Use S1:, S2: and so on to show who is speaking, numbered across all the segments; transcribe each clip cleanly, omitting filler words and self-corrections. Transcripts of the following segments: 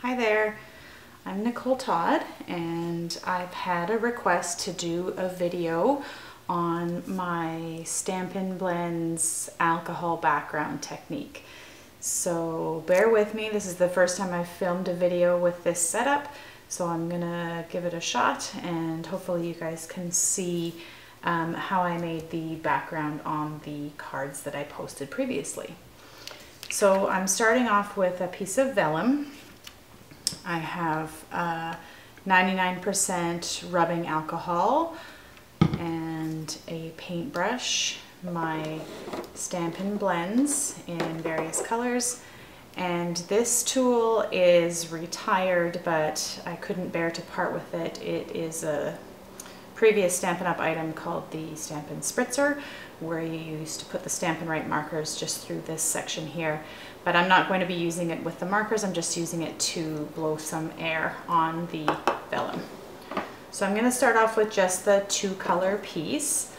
S1: Hi there, I'm Nicole Todd, and I've had a request to do a video on my Stampin Blends Alcohol Background technique. So bear with me, this is the first time I've filmed a video with this setup, so I'm gonna give it a shot and hopefully you guys can see how I made the background on the cards that I posted previously. So I'm starting off with a piece of vellum. I have 99% rubbing alcohol and a paintbrush, my Stampin Blends in various colors, and this tool is retired, but I couldn't bear to part with it. It is a previous Stampin' Up! Item called the Stampin Spritzer, where you used to put the Stampin' Right markers just through this section here. But I'm not going to be using it with the markers, I'm just using it to blow some air on the vellum. So I'm going to start off with just the two color piece,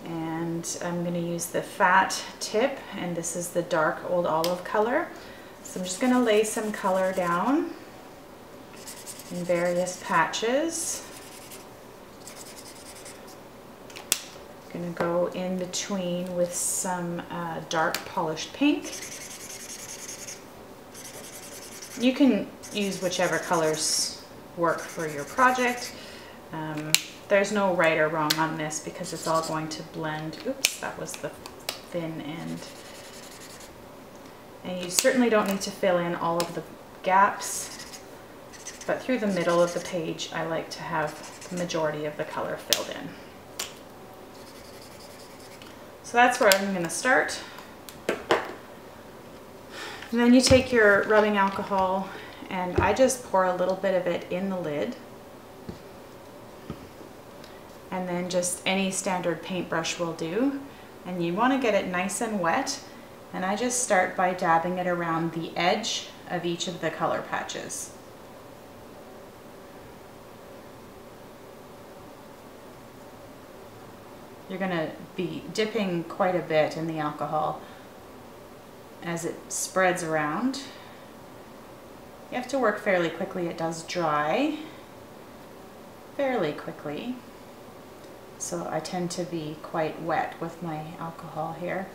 S1: and I'm going to use the fat tip, and this is the dark old olive color. So I'm just going to lay some color down in various patches. I'm going to go in between with some dark polished pink. You can use whichever colors work for your project. There's no right or wrong on this because it's all going to blend. Oops, that was the thin end. And you certainly don't need to fill in all of the gaps, but through the middle of the page I like to have the majority of the color filled in. So that's where I'm going to start. And then you take your rubbing alcohol, and I just pour a little bit of it in the lid, and then just any standard paintbrush will do, and you want to get it nice and wet, and I just start by dabbing it around the edge of each of the color patches. You're going to be dipping quite a bit in the alcohol as it spreads around. You have to work fairly quickly. It does dry fairly quickly, so I tend to be quite wet with my alcohol here.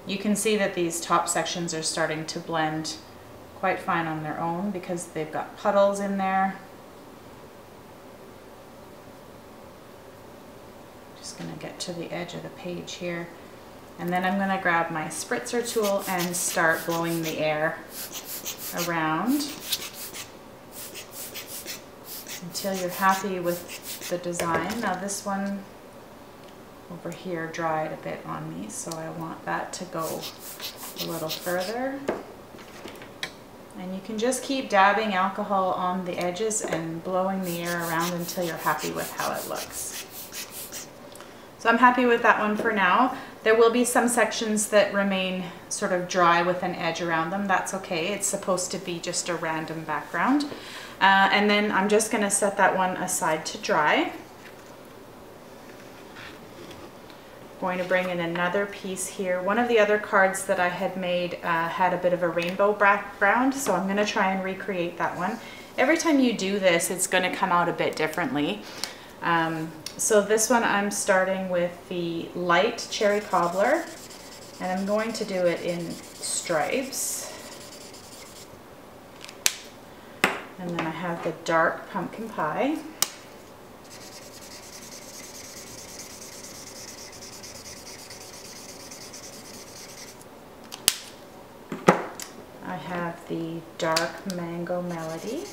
S1: You can see that these top sections are starting to blend quite fine on their own because they've got puddles in there. Going to get to the edge of the page here, and then I'm going to grab my spritzer tool and start blowing the air around until you're happy with the design. Now this one over here dried a bit on me, so I want that to go a little further, and you can just keep dabbing alcohol on the edges and blowing the air around until you're happy with how it looks. So I'm happy with that one for now. There will be some sections that remain sort of dry with an edge around them. That's okay. It's supposed to be just a random background. And then I'm just going to set that one aside to dry. Going to bring in another piece here. One of the other cards that I had made had a bit of a rainbow background, so I'm going to try and recreate that one. Every time you do this, it's going to come out a bit differently. So this one I'm starting with the light cherry cobbler, and I'm going to do it in stripes. And then I have the dark pumpkin pie. I have the dark mango melody.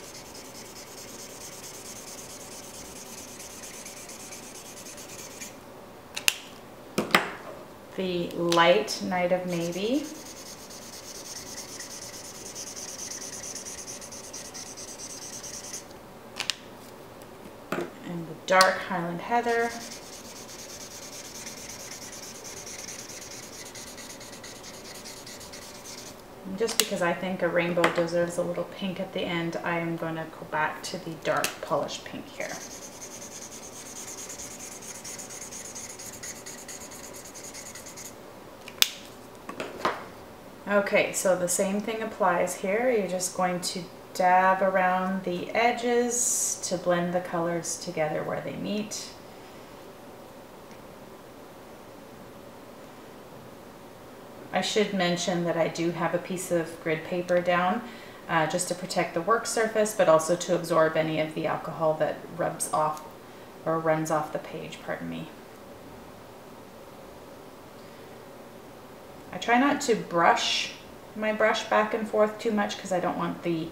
S1: The light Night of Navy, and the dark Highland Heather, and just because I think a rainbow deserves a little pink at the end, I am going to go back to the dark polished pink here. Okay, so the same thing applies here. You're just going to dab around the edges to blend the colors together where they meet. I should mention that I do have a piece of grid paper down just to protect the work surface, but also to absorb any of the alcohol that rubs off or runs off the page, pardon me. I try not to brush my brush back and forth too much because I don't want the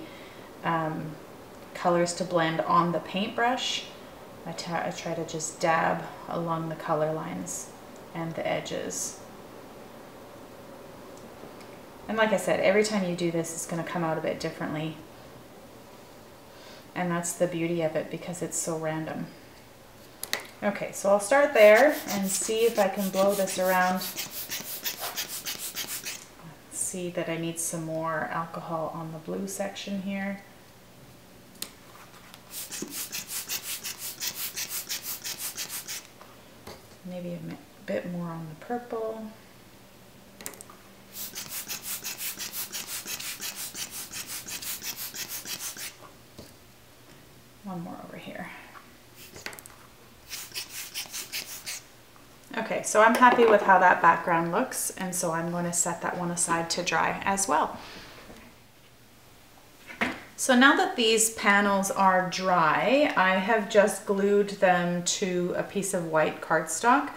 S1: colors to blend on the paintbrush. I try to just dab along the color lines and the edges. And like I said, every time you do this, it's going to come out a bit differently. And that's the beauty of it because it's so random. Okay, so I'll start there and see if I can blow this around. See that I need some more alcohol on the blue section here. Maybe a bit more on the purple. One more over here. Okay, so I'm happy with how that background looks, and so I'm going to set that one aside to dry as well. So now that these panels are dry, I have just glued them to a piece of white cardstock.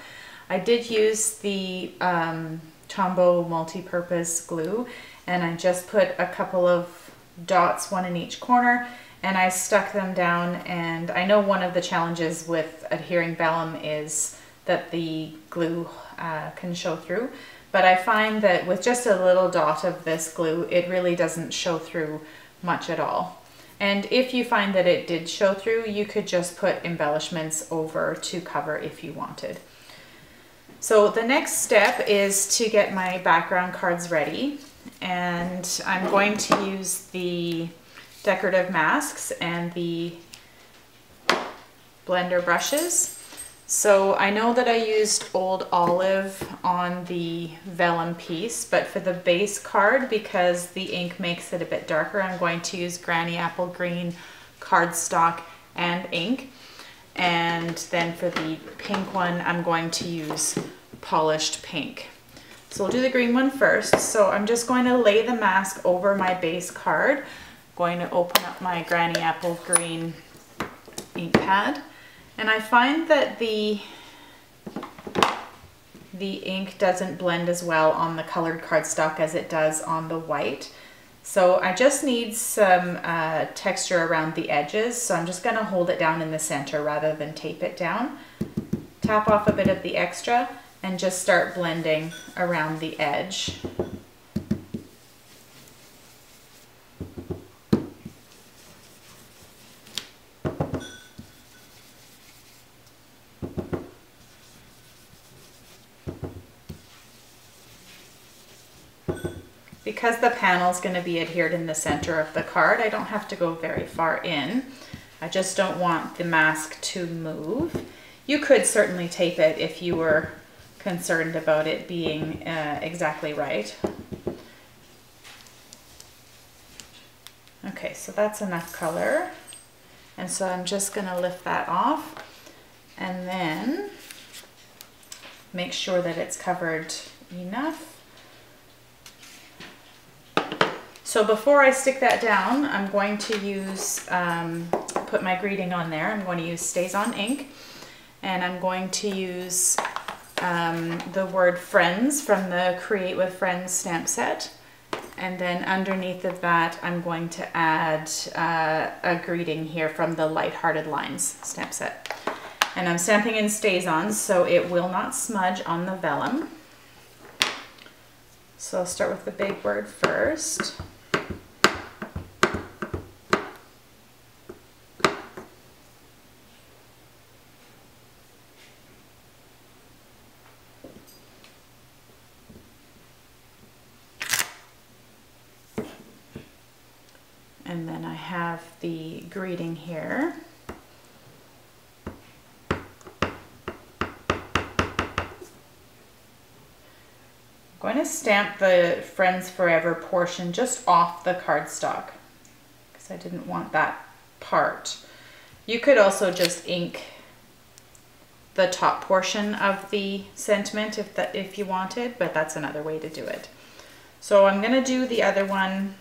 S1: I did use the Tombow multi-purpose glue, and I just put a couple of dots, one in each corner, and I stuck them down. And I know one of the challenges with adhering vellum is that the glue can show through, but I find that with just a little dot of this glue, it really doesn't show through much at all. And if you find that it did show through, you could just put embellishments over to cover if you wanted. So the next step is to get my background cards ready, and I'm going to use the decorative masks and the blender brushes. So I know that I used Old Olive on the vellum piece, but for the base card, because the ink makes it a bit darker, I'm going to use Granny Apple Green cardstock and ink. And then for the pink one, I'm going to use Polished Pink. So we'll do the green one first. So I'm just going to lay the mask over my base card. I'm going to open up my Granny Apple Green ink pad. And I find that the ink doesn't blend as well on the colored cardstock as it does on the white. So I just need some texture around the edges. So I'm just going to hold it down in the center rather than tape it down. Tap off a bit of the extra and just start blending around the edge. Because the panel is going to be adhered in the center of the card, I don't have to go very far in. I just don't want the mask to move. You could certainly tape it if you were concerned about it being exactly right. Okay, so that's enough color. And so I'm just going to lift that off and then make sure that it's covered enough. So before I stick that down, I'm going to use, put my greeting on there. I'm going to use Stays On ink, and I'm going to use the word Friends from the Create with Friends stamp set. And then underneath of that, I'm going to add a greeting here from the Lighthearted Lines stamp set. And I'm stamping in Stays On, so it will not smudge on the vellum. So I'll start with the big word first. And then I have the greeting here. I'm going to stamp the Friends Forever portion just off the cardstock because I didn't want that part. You could also just ink the top portion of the sentiment if you wanted, but that's another way to do it. So I'm going to do the other one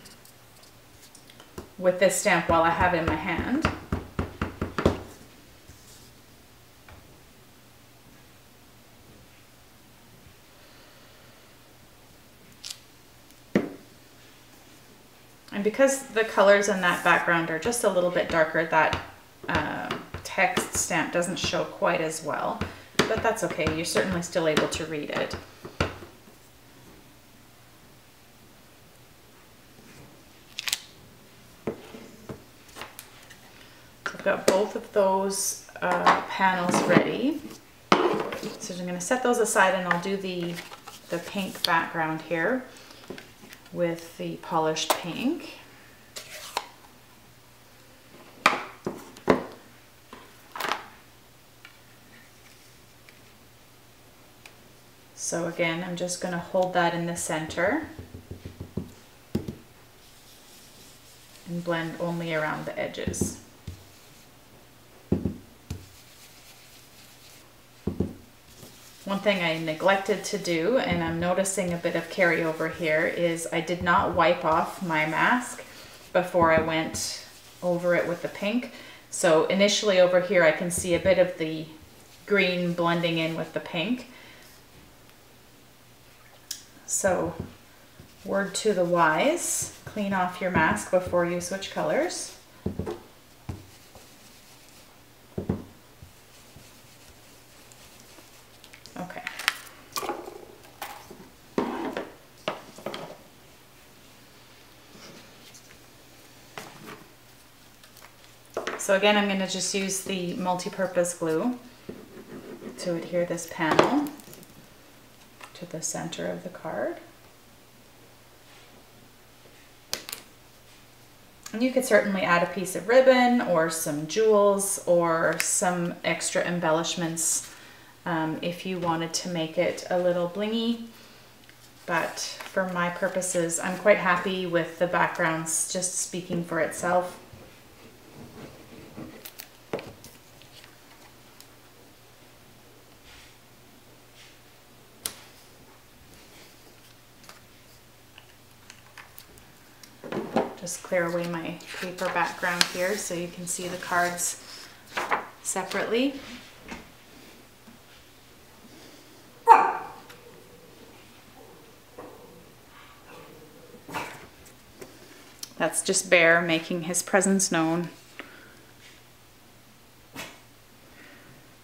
S1: with this stamp while I have it in my hand. And because the colors in that background are just a little bit darker, that text stamp doesn't show quite as well, but that's okay. You're certainly still able to read it. So I've got both of those panels ready. So I'm going to set those aside and I'll do the pink background here with the polished pink. So again, I'm just going to hold that in the center and blend only around the edges. One thing I neglected to do, and I'm noticing a bit of carryover here, is I did not wipe off my mask before I went over it with the pink. So initially over here I can see a bit of the green blending in with the pink. So word to the wise, clean off your mask before you switch colors. Okay. So again, I'm going to just use the multi-purpose glue to adhere this panel to the center of the card. And you could certainly add a piece of ribbon or some jewels or some extra embellishments if you wanted to make it a little blingy. But for my purposes, I'm quite happy with the backgrounds just speaking for itself. Just clear away my paper background here so you can see the cards separately. That's just Bear making his presence known.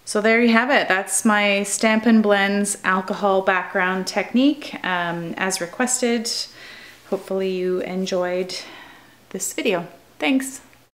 S1: So there you have it. That's my Stampin Blends Alcohol Background technique as requested. Hopefully you enjoyed this video. Thanks.